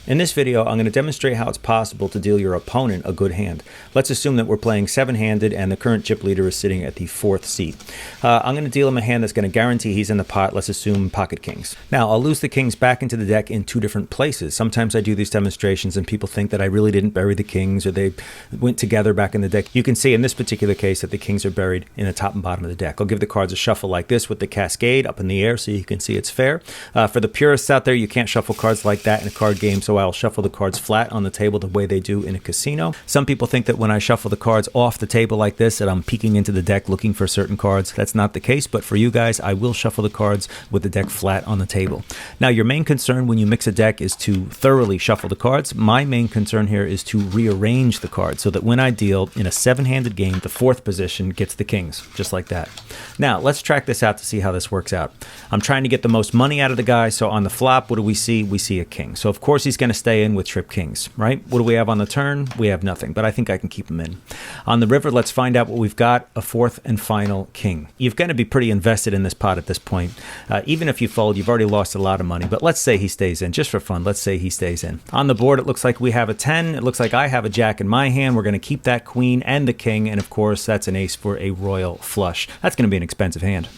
In this video, I'm going to demonstrate how it's possible to deal your opponent a good hand. Let's assume that we're playing seven-handed and the current chip leader is sitting at the fourth seat. I'm going to deal him a hand that's going to guarantee he's in the pot. Let's assume pocket kings. Now, I'll lose the kings back into the deck in two different places. Sometimes I do these demonstrations and people think that I really didn't bury the kings or they went together back in the deck. You can see in this particular case that the kings are buried in the top and bottom of the deck. I'll give the cards a shuffle like this with the cascade up in the air so you can see it's fair. For the purists out there, you can't shuffle cards like that in a card game, so I'll shuffle the cards flat on the table the way they do in a casino. Some people think that when I shuffle the cards off the table like this that I'm peeking into the deck looking for certain cards. That's not the case, but for you guys, I will shuffle the cards with the deck flat on the table. Now, your main concern when you mix a deck is to thoroughly shuffle the cards. My main concern here is to rearrange the cards so that when I deal in a seven-handed game, the fourth position gets the kings, just like that. Now, let's track this out to see how this works out. I'm trying to get the most money out of the guy, so on the flop, what do we see? We see a king. So, of course, he's going to stay in with trip kings, right? What do we have on the turn? We have nothing, but I think I can keep him in. On the river, let's find out what we've got, a fourth and final king. You've got to be pretty invested in this pot at this point. Even if you fold, you've already lost a lot of money, but let's say he stays in, just for fun. Let's say he stays in. On the board, it looks like we have a 10. It looks like I have a jack in my hand. We're going to keep that queen and the king, and of course, that's an ace for a royal flush. That's going to be an expensive hand.